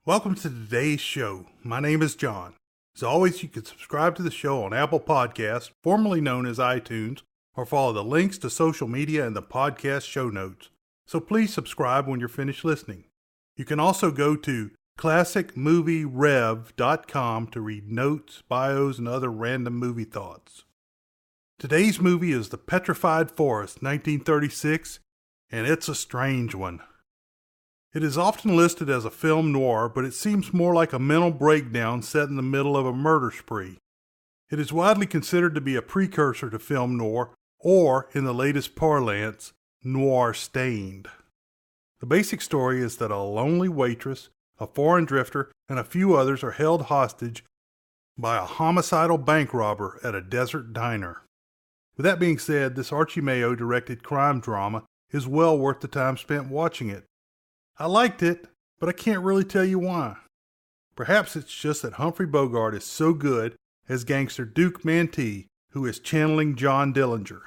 Welcome to today's show. My name is John. As always, you can subscribe to the show on Apple Podcasts, formerly known as iTunes, or follow the links to social media in the podcast show notes. So please subscribe when you're finished listening. You can also go to classicmovierev.com to read notes, bios, and other random movie thoughts. Today's movie is The Petrified Forest, 1936, and it's a strange one. It is often listed as a film noir, but it seems more like a mental breakdown set in the middle of a murder spree. It is widely considered to be a precursor to film noir, or, in the latest parlance, noir stained. The basic story is that a lonely waitress, a foreign drifter, and a few others are held hostage by a homicidal bank robber at a desert diner. With that being said, this Archie Mayo-directed crime drama is well worth the time spent watching it. I liked it, but I can't really tell you why. Perhaps it's just that Humphrey Bogart is so good as gangster Duke Mantee, who is channeling John Dillinger.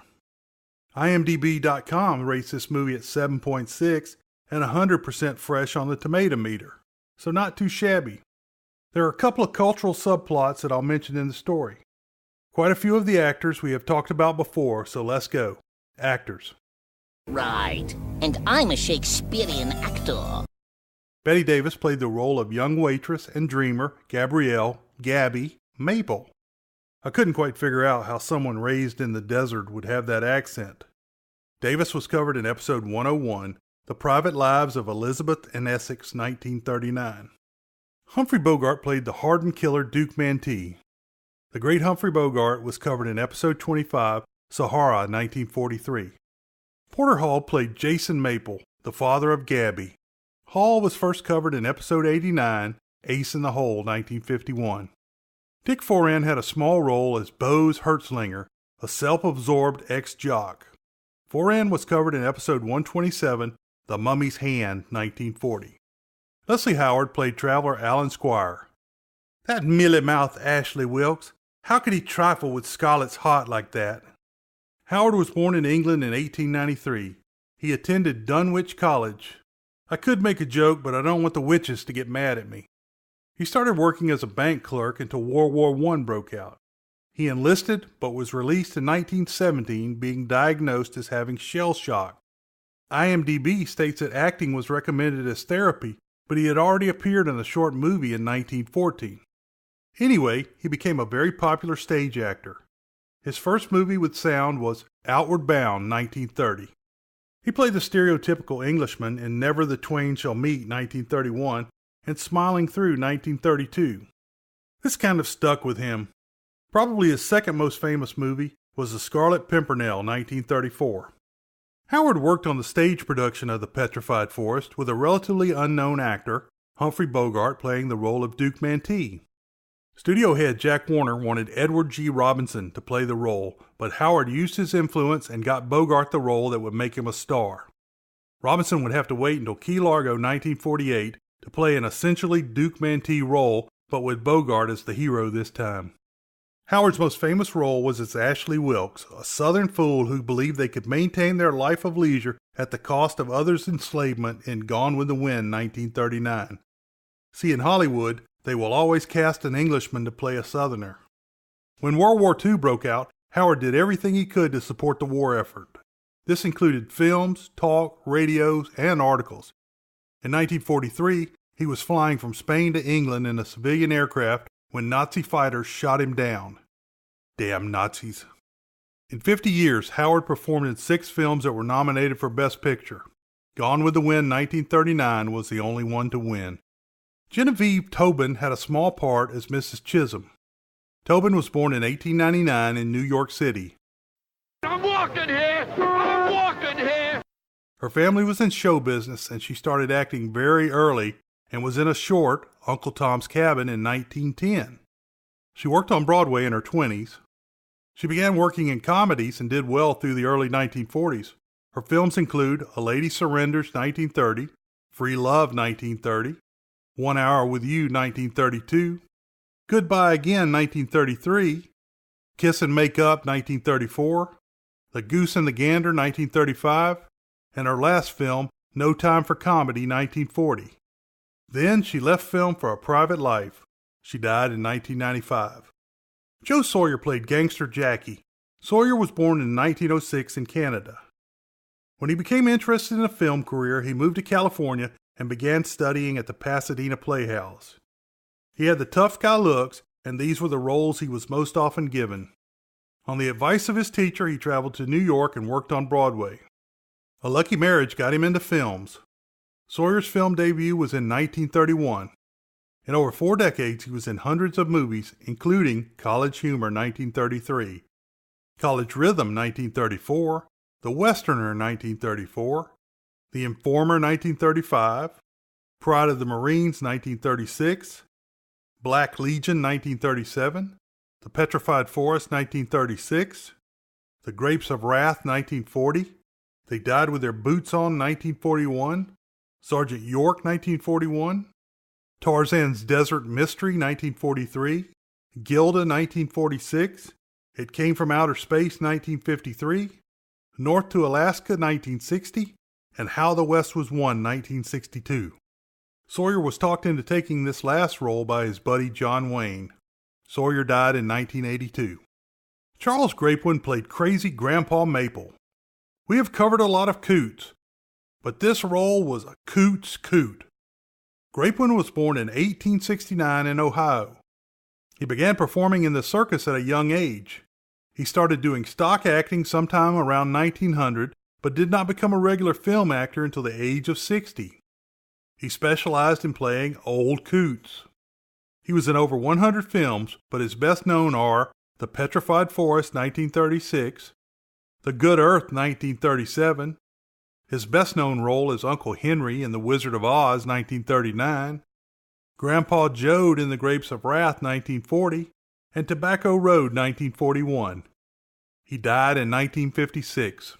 IMDb.com rates this movie at 7.6 and 100% fresh on the tomato meter, so not too shabby. There are a couple of cultural subplots that I'll mention in the story. Quite a few of the actors we have talked about before, so let's go. Actors. Right, and I'm a Shakespearean actor. Bette Davis played the role of young waitress and dreamer Gabrielle, Gabby, Maple. I couldn't quite figure out how someone raised in the desert would have that accent. Davis was covered in episode 101, The Private Lives of Elizabeth and Essex, 1939. Humphrey Bogart played the hardened killer Duke Mantee. The great Humphrey Bogart was covered in episode 25, Sahara, 1943. Porter Hall played Jason Maple, the father of Gabby. Hall was first covered in episode 89, Ace in the Hole, 1951. Dick Foran had a small role as Bose Hertzlinger, a self-absorbed ex-jock. Foran was covered in episode 127, The Mummy's Hand, 1940. Leslie Howard played traveler Alan Squire. That mealy-mouthed Ashley Wilkes, how could he trifle with Scarlett's heart like that? Howard was born in England in 1893. He attended Dunwich College. I could make a joke, but I don't want the witches to get mad at me. He started working as a bank clerk until World War I broke out. He enlisted, but was released in 1917, being diagnosed as having shell shock. IMDb states that acting was recommended as therapy, but he had already appeared in a short movie in 1914. Anyway, he became a very popular stage actor. His first movie with sound was Outward Bound, 1930. He played the stereotypical Englishman in Never the Twain Shall Meet, 1931, and Smiling Through, 1932. This kind of stuck with him. Probably his second most famous movie was The Scarlet Pimpernel, 1934. Howard worked on the stage production of The Petrified Forest with a relatively unknown actor, Humphrey Bogart, playing the role of Duke Mantee. Studio head Jack Warner wanted Edward G. Robinson to play the role, but Howard used his influence and got Bogart the role that would make him a star. Robinson would have to wait until Key Largo 1948 to play an essentially Duke Mantee role, but with Bogart as the hero this time. Howard's most famous role was as Ashley Wilkes, a southern fool who believed they could maintain their life of leisure at the cost of others' enslavement in Gone with the Wind, 1939. See, in Hollywood, they will always cast an Englishman to play a Southerner. When World War II broke out, Howard did everything he could to support the war effort. This included films, talk, radios, and articles. In 1943, he was flying from Spain to England in a civilian aircraft when Nazi fighters shot him down. Damn Nazis. In 50 years, Howard performed in 6 films that were nominated for Best Picture. Gone with the Wind 1939 was the only one to win. Genevieve Tobin had a small part as Mrs. Chisholm. Tobin was born in 1899 in New York City. I'm walking here! I'm walking here! Her family was in show business and she started acting very early and was in a short, Uncle Tom's Cabin, in 1910. She worked on Broadway in her 20s. She began working in comedies and did well through the early 1940s. Her films include A Lady Surrenders, 1930, Free Love, 1930, 1 Hour with You, 1932, Goodbye Again, 1933, Kiss and Make Up, 1934, The Goose and the Gander, 1935, and her last film, No Time for Comedy, 1940. Then she left film for a private life. She died in 1995. Joe Sawyer played gangster Jackie. Sawyer was born in 1906 in Canada. When he became interested in a film career, he moved to California and began studying at the Pasadena Playhouse. He had the tough guy looks, and these were the roles he was most often given. On the advice of his teacher, he traveled to New York and worked on Broadway. A lucky marriage got him into films. Sawyer's film debut was in 1931. In over 4 decades, he was in hundreds of movies, including College Humor 1933, College Rhythm 1934, The Westerner 1934, The Informer 1935, Pride of the Marines 1936, Black Legion 1937, The Petrified Forest 1936, The Grapes of Wrath 1940, They Died with Their Boots On 1941, Sergeant York 1941, Tarzan's Desert Mystery 1943, Gilda 1946, It Came from Outer Space 1953, North to Alaska 1960, and How the West Was Won 1962. Sawyer was talked into taking this last role by his buddy John Wayne. Sawyer died in 1982. Charles Grapeman played crazy Grandpa Maple. We have covered a lot of coots, but this role was a coot's coot. Grapeman was born in 1869 in Ohio. He began performing in the circus at a young age. He started doing stock acting sometime around 1900, but did not become a regular film actor until the age of 60. He specialized in playing old coots. He was in over 100 films, but his best known are The Petrified Forest 1936, The Good Earth 1937, his best known role is Uncle Henry in The Wizard of Oz 1939, Grandpa Joad in The Grapes of Wrath 1940, and Tobacco Road 1941. He died in 1956.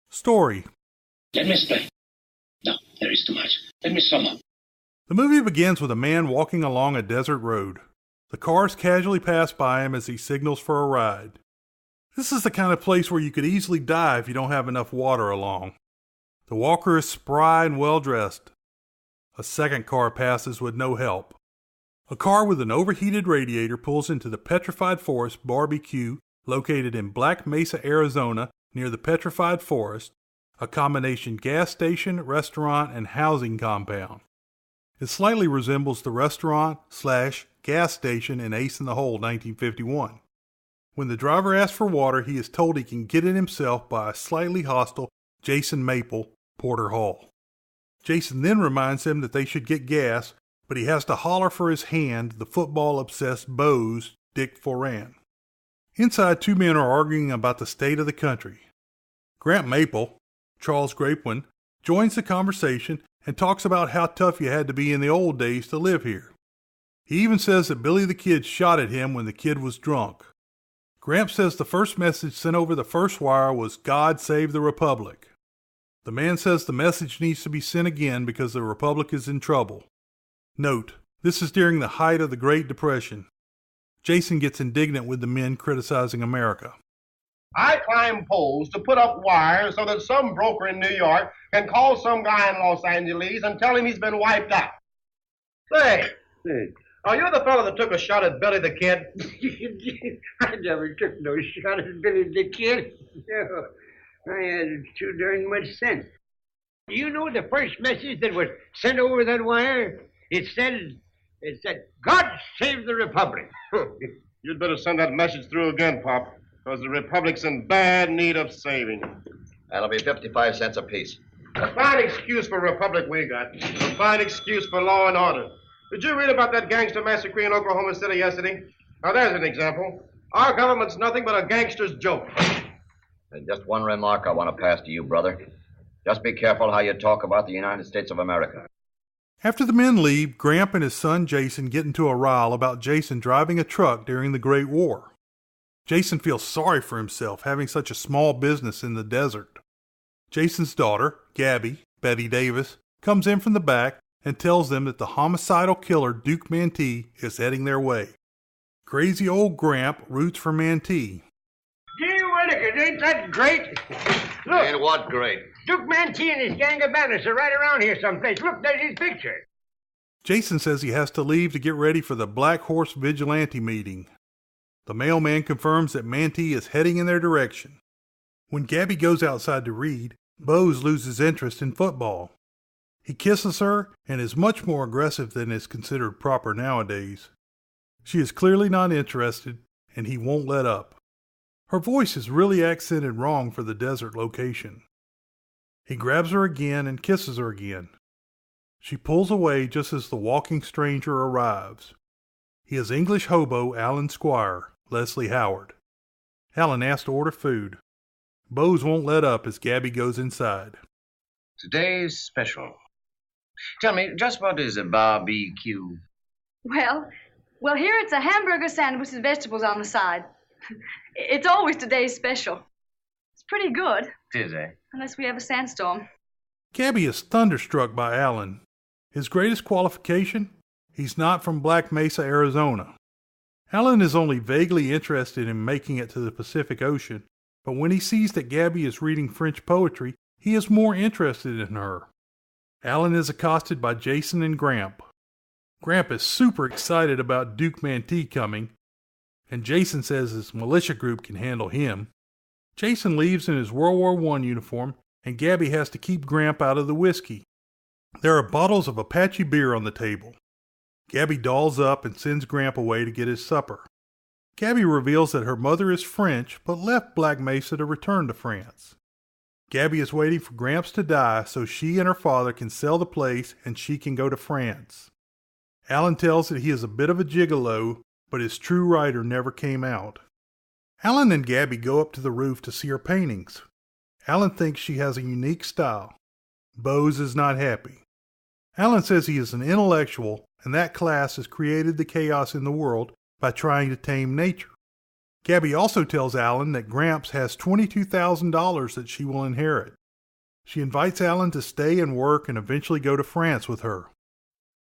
Story. Let me explain. No, there is too much. Let me sum up. The movie begins with a man walking along a desert road. The cars casually pass by him as he signals for a ride. This is the kind of place where you could easily die if you don't have enough water along. The walker is spry and well-dressed. A second car passes with no help. A car with an overheated radiator pulls into the Petrified Forest barbecue located in Black Mesa, Arizona, near the Petrified Forest, a combination gas station, restaurant, and housing compound. It slightly resembles the restaurant/gas station in Ace in the Hole 1951. When the driver asks for water, he is told he can get it himself by a slightly hostile Jason Maple, Porter Hall. Jason then reminds him that they should get gas, but he has to holler for his hand, the football-obsessed Beau's Dick Foran. Inside, 2 men are arguing about the state of the country. Grant Maple, Charles Grapeman, joins the conversation and talks about how tough you had to be in the old days to live here. He even says that Billy the Kid shot at him when the kid was drunk. Gramp says the first message sent over the first wire was God Save the Republic. The man says the message needs to be sent again because the Republic is in trouble. Note, this is during the height of the Great Depression. Jason gets indignant with the men criticizing America. I climb poles to put up wires so that some broker in New York can call some guy in Los Angeles and tell him he's been wiped out. Say, are you the fellow that took a shot at Billy the Kid? I never took no shot at Billy the Kid. No, I had too darn much sense. You know the first message that was sent over that wire? It said, God save the Republic. You'd better send that message through again, Pop, because the Republic's in bad need of saving. That'll be 55 cents apiece. A fine excuse for Republic we got. A fine excuse for law and order. Did you read about that gangster massacre in Oklahoma City yesterday? Now, there's an example. Our government's nothing but a gangster's joke. There's just one remark I want to pass to you, brother. Just be careful how you talk about the United States of America. After the men leave, Gramp and his son Jason get into a row about Jason driving a truck during the Great War. Jason feels sorry for himself having such a small business in the desert. Jason's daughter, Gabby, Betty Davis, comes in from the back and tells them that the homicidal killer Duke Mantee is heading their way. Crazy old Gramp roots for Mantee. Gee whittaker, ain't that great? Look, Ain't what great? Duke Mantee and his gang of bandits are right around here someplace. Look, there's his picture. Jason says he has to leave to get ready for the Black Horse Vigilante meeting. The mailman confirms that Mantee is heading in their direction. When Gabby goes outside to read, Bose loses interest in football. He kisses her and is much more aggressive than is considered proper nowadays. She is clearly not interested, and he won't let up. Her voice is really accented wrong for the desert location. He grabs her again and kisses her again. She pulls away just as the walking stranger arrives. He is English hobo Alan Squire, Leslie Howard. Alan asks to order food. Bose won't let up as Gabby goes inside. Today's special. Tell me, just what is a barbecue? Well, here it's a hamburger sandwich with vegetables on the side. It's always today's special. It's pretty good. Tis, eh? Unless we have a sandstorm. Gabby is thunderstruck by Alan. His greatest qualification? He's not from Black Mesa, Arizona. Alan is only vaguely interested in making it to the Pacific Ocean, but when he sees that Gabby is reading French poetry, he is more interested in her. Alan is accosted by Jason and Gramp. Gramp is super excited about Duke Mantee coming, and Jason says his militia group can handle him. Jason leaves in his World War I uniform, and Gabby has to keep Gramp out of the whiskey. There are bottles of Apache beer on the table. Gabby dolls up and sends Gramp away to get his supper. Gabby reveals that her mother is French, but left Black Mesa to return to France. Gabby is waiting for Gramps to die so she and her father can sell the place and she can go to France. Alan tells that he is a bit of a gigolo, but his true writer never came out. Alan and Gabby go up to the roof to see her paintings. Alan thinks she has a unique style. Bose is not happy. Alan says he is an intellectual and that class has created the chaos in the world by trying to tame nature. Gabby also tells Alan that Gramps has $22,000 that she will inherit. She invites Alan to stay and work and eventually go to France with her.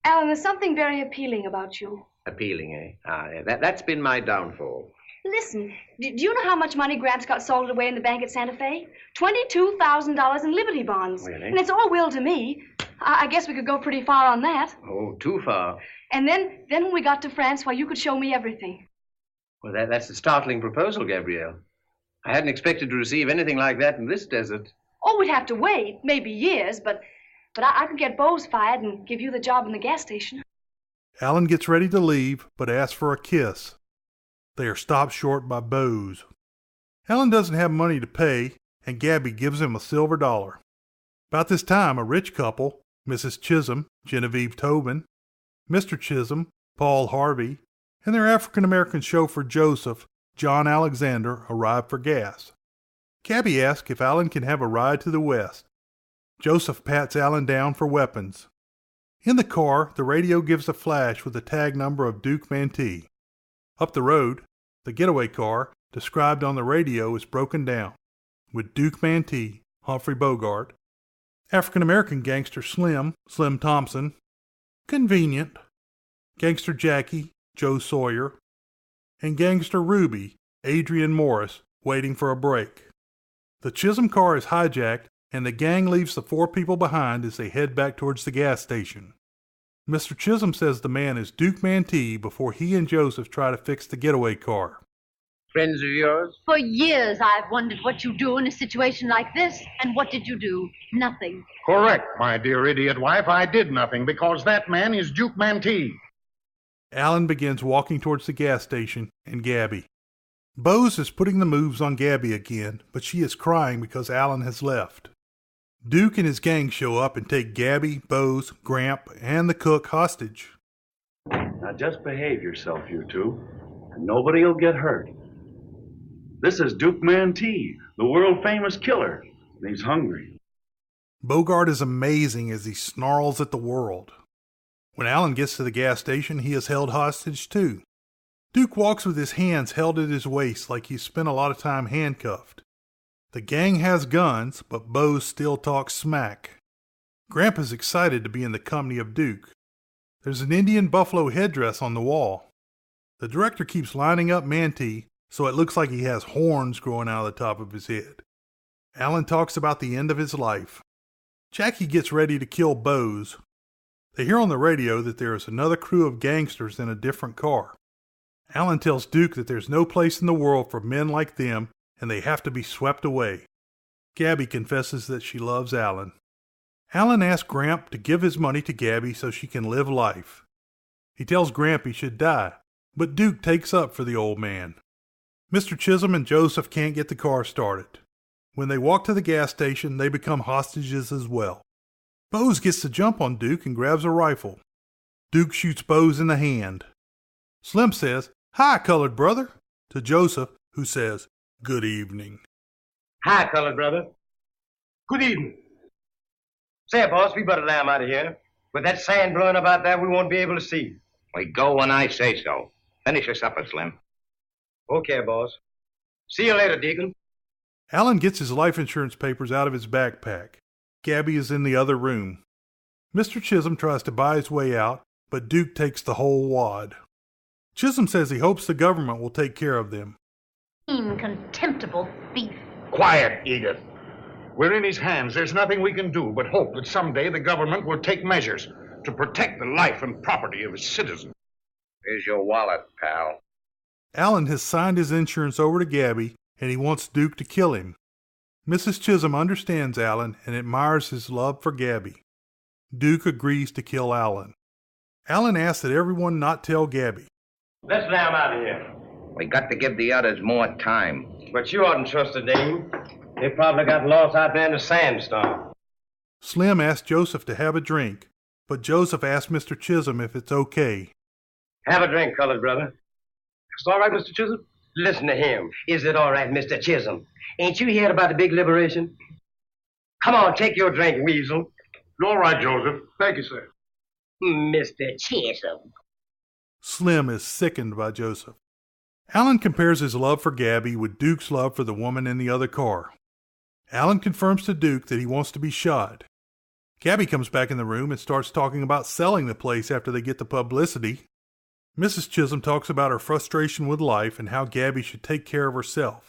Alan, there's something very appealing about you. Appealing, eh? Yeah, that's been my downfall. Listen, do you know how much money Gramps got sold away in the bank at Santa Fe? $22,000 in Liberty bonds. Really? And it's all will to me. I guess we could go pretty far on that. Oh, too far. And then when we got to France, you could show me everything. Well, that's a startling proposal, Gabrielle. I hadn't expected to receive anything like that in this desert. Oh, we'd have to wait, maybe years, but I could get Bose fired and give you the job in the gas station. Alan gets ready to leave, but asks for a kiss. They are stopped short by Bose. Alan doesn't have money to pay, and Gabby gives him a silver dollar. About this time, a rich couple, Mrs. Chisholm, Genevieve Tobin, Mr. Chisholm, Paul Harvey, and their African-American chauffeur Joseph, John Alexander, arrive for gas. Gabby asks if Alan can have a ride to the west. Joseph pats Alan down for weapons. In the car, the radio gives a flash with the tag number of Duke Mantee. Up the road, the getaway car, described on the radio, is broken down, with Duke Mantee, Humphrey Bogart, African-American gangster Slim Thompson, Convenient, Gangster Jackie, Joe Sawyer, and Gangster Ruby, Adrian Morris, waiting for a break. The Chisholm car is hijacked, and the gang leaves the four people behind as they head back towards the gas station. Mr. Chisholm says the man is Duke Mantee before he and Joseph try to fix the getaway car. Friends of yours? For years I've wondered what you do in a situation like this. And what did you do? Nothing. Correct, my dear idiot wife. I did nothing because that man is Duke Mantee. Alan begins walking towards the gas station and Gabby. Bose is putting the moves on Gabby again, but she is crying because Alan has left. Duke and his gang show up and take Gabby, Bose, Gramp, and the cook hostage. Now just behave yourself, you two, and nobody will get hurt. This is Duke Mantee, the world-famous killer, and he's hungry. Bogart is amazing as he snarls at the world. When Alan gets to the gas station, he is held hostage too. Duke walks with his hands held at his waist like he's spent a lot of time handcuffed. The gang has guns, but Bose still talks smack. Gramp is excited to be in the company of Duke. There's an Indian buffalo headdress on the wall. The director keeps lining up Mantee, so it looks like he has horns growing out of the top of his head. Alan talks about the end of his life. Jackie gets ready to kill Bose. They hear on the radio that there is another crew of gangsters in a different car. Alan tells Duke that there's no place in the world for men like them and they have to be swept away. Gabby confesses that she loves Alan. Alan asks Gramp to give his money to Gabby so she can live life. He tells Gramp he should die, but Duke takes up for the old man. Mr. Chisholm and Joseph can't get the car started. When they walk to the gas station, they become hostages as well. Bose gets the jump on Duke and grabs a rifle. Duke shoots Bose in the hand. Slim says, "Hi, colored brother," to Joseph, who says, "Good evening." Hi, colored brother. Good evening. Say, boss, we better lamb out of here. With that sand blowing about there, we won't be able to see. We go when I say so. Finish your supper, Slim. Okay, boss. See you later, Deacon. Alan gets his life insurance papers out of his backpack. Gabby is in the other room. Mr. Chisholm tries to buy his way out, but Duke takes the whole wad. Chisholm says he hopes the government will take care of them. Contemptible thief. Quiet, Edith. We're in his hands. There's nothing we can do but hope that someday the government will take measures to protect the life and property of its citizens. Here's your wallet, pal. Alan has signed his insurance over to Gabby, and he wants Duke to kill him. Mrs. Chisholm understands Alan and admires his love for Gabby. Duke agrees to kill Alan. Alan asks that everyone not tell Gabby. Let's lamb out of here. We got to give the others more time. But you oughtn't trust the dame. They probably got lost out there in the sandstorm. Slim asks Joseph to have a drink, but Joseph asks Mr. Chisholm if it's okay. Have a drink, colored brother. It's all right, Mr. Chisholm? Listen to him. Is it all right, Mr. Chisholm? Ain't you heard about the big liberation? Come on, take your drink, weasel. All right, Joseph. Thank you, sir. Mr. Chisholm. Slim is sickened by Joseph. Alan compares his love for Gabby with Duke's love for the woman in the other car. Alan confirms to Duke that he wants to be shot. Gabby comes back in the room and starts talking about selling the place after they get the publicity. Mrs. Chisholm talks about her frustration with life and how Gabby should take care of herself.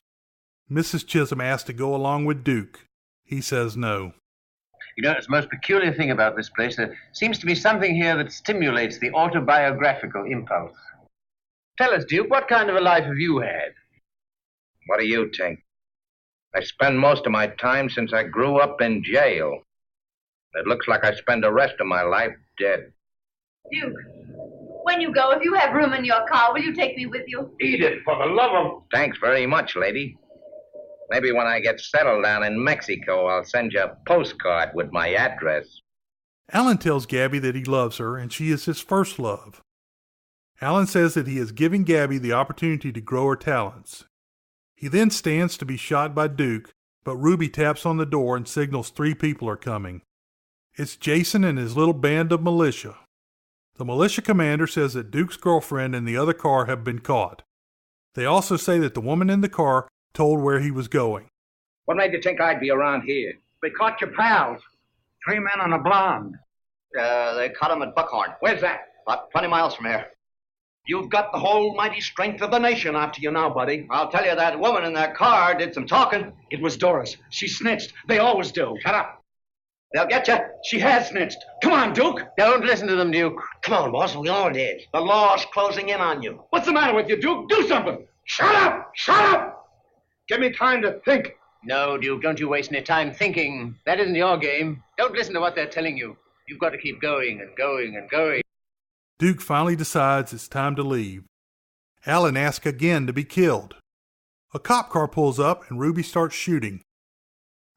Mrs. Chisholm asks to go along with Duke. He says no. You know, it's the most peculiar thing about this place. There seems to be something here that stimulates the autobiographical impulse. Tell us, Duke, what kind of a life have you had? What do you think? I spend most of my time since I grew up in jail. It looks like I spend the rest of my life dead. Duke, when you go, if you have room in your car, will you take me with you? Edith, for the love of... Thanks very much, lady. Maybe when I get settled down in Mexico, I'll send you a postcard with my address. Alan tells Gabby that he loves her and she is his first love. Alan says that he is giving Gabby the opportunity to grow her talents. He then stands to be shot by Duke, but Ruby taps on the door and signals 3 people are coming. It's Jason and his little band of militia. The militia commander says that Duke's girlfriend and the other car have been caught. They also say that the woman in the car told where he was going. What made you think I'd be around here? They caught your pals. 3 men and a blonde. They caught him at Buckhorn. Where's that? About 20 miles from here. You've got the whole mighty strength of the nation after you now, buddy. I'll tell you, that woman in that car did some talking. It was Doris. She snitched. They always do. Shut up. They'll get you. She has snitched. Come on, Duke. Don't listen to them, Duke. Come on, boss, we all did. The law's closing in on you. What's the matter with you, Duke? Do something. Shut up! Shut up! Give me time to think. No, Duke, don't you waste any time thinking. That isn't your game. Don't listen to what they're telling you. You've got to keep going and going and going. Duke finally decides it's time to leave. Alan asks again to be killed. A cop car pulls up and Ruby starts shooting.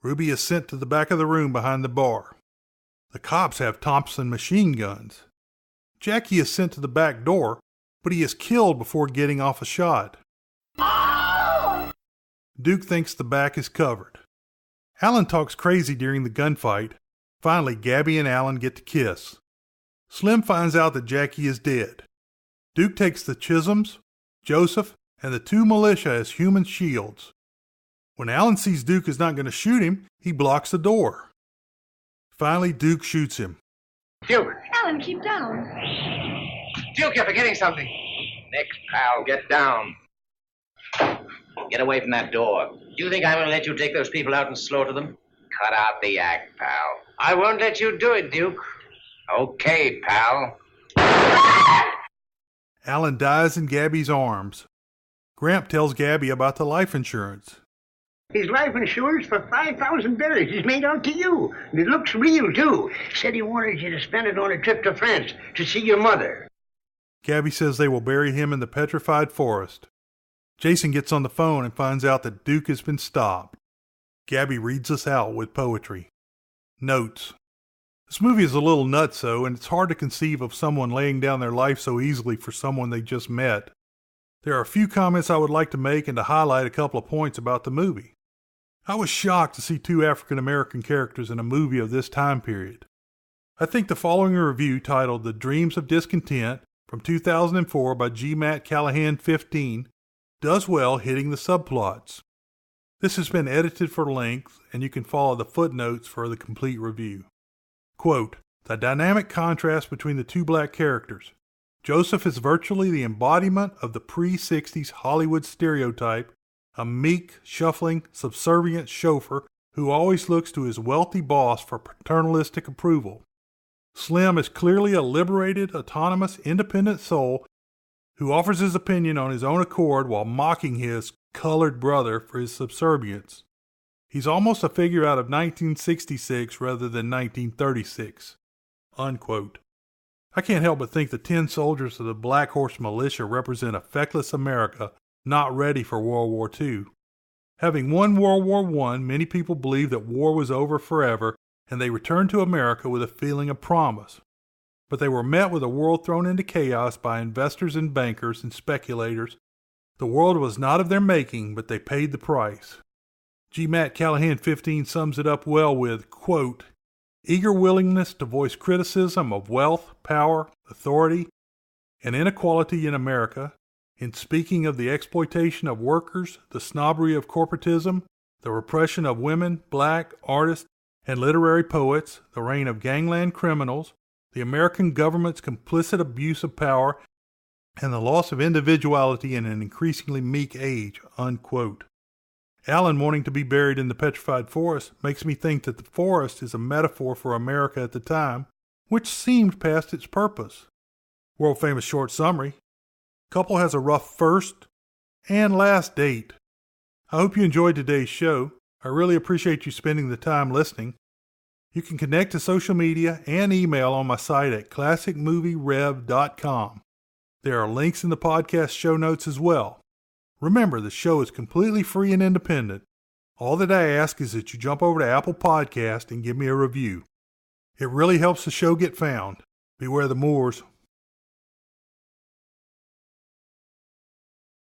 Ruby is sent to the back of the room behind the bar. The cops have Thompson machine guns. Jackie is sent to the back door, but he is killed before getting off a shot. Duke thinks the back is covered. Alan talks crazy during the gunfight. Finally, Gabby and Alan get to kiss. Slim finds out that Jackie is dead. Duke takes the Chisholms, Joseph, and the 2 militia as human shields. When Alan sees Duke is not going to shoot him, he blocks the door. Finally, Duke shoots him. Duke! Alan, keep down. Duke, you're forgetting something. Next, pal, get down. Get away from that door. Do you think I'm going to let you take those people out and slaughter them? Cut out the act, pal. I won't let you do it, Duke. Okay, pal. Alan dies in Gabby's arms. Gramp tells Gabby about the life insurance. His life insurance for $5,000 is made out to you. And it looks real, too. Said he wanted you to spend it on a trip to France to see your mother. Gabby says they will bury him in the Petrified Forest. Jason gets on the phone and finds out that Duke has been stopped. Gabby reads us out with poetry. Notes. This movie is a little nutso, and it's hard to conceive of someone laying down their life so easily for someone they just met. There are a few comments I would like to make and to highlight a couple of points about the movie. I was shocked to see two African American characters in a movie of this time period. I think the following review, titled The Dreams of Discontent, from 2004 by G. Matt Callahan 15, does well hitting the subplots. This has been edited for length, and you can follow the footnotes for the complete review. Quote, the dynamic contrast between the two black characters. Joseph is virtually the embodiment of the pre-60s Hollywood stereotype, a meek, shuffling, subservient chauffeur who always looks to his wealthy boss for paternalistic approval. Slim is clearly a liberated, autonomous, independent soul who offers his opinion on his own accord while mocking his colored brother for his subservience. He's almost a figure out of 1966 rather than 1936. Unquote. I can't help but think the 10 soldiers of the Black Horse Militia represent a feckless America not ready for World War II. Having won World War I, many people believed that war was over forever, and they returned to America with a feeling of promise. But they were met with a world thrown into chaos by investors and bankers and speculators. The world was not of their making, but they paid the price. G. Matt Callahan 15 sums it up well with, quote, eager willingness to voice criticism of wealth, power, authority, and inequality in America, in speaking of the exploitation of workers, the snobbery of corporatism, the repression of women, black, artists, and literary poets, the reign of gangland criminals, the American government's complicit abuse of power, and the loss of individuality in an increasingly meek age, unquote. Alan wanting to be buried in the Petrified Forest makes me think that the forest is a metaphor for America at the time, which seemed past its purpose. World famous short summary. Couple has a rough first and last date. I hope you enjoyed today's show. I really appreciate you spending the time listening. You can connect to social media and email on my site at classicmovierev.com. There are links in the podcast show notes as well. Remember, the show is completely free and independent. All that I ask is that you jump over to Apple Podcast and give me a review. It really helps the show get found. Beware the Moors.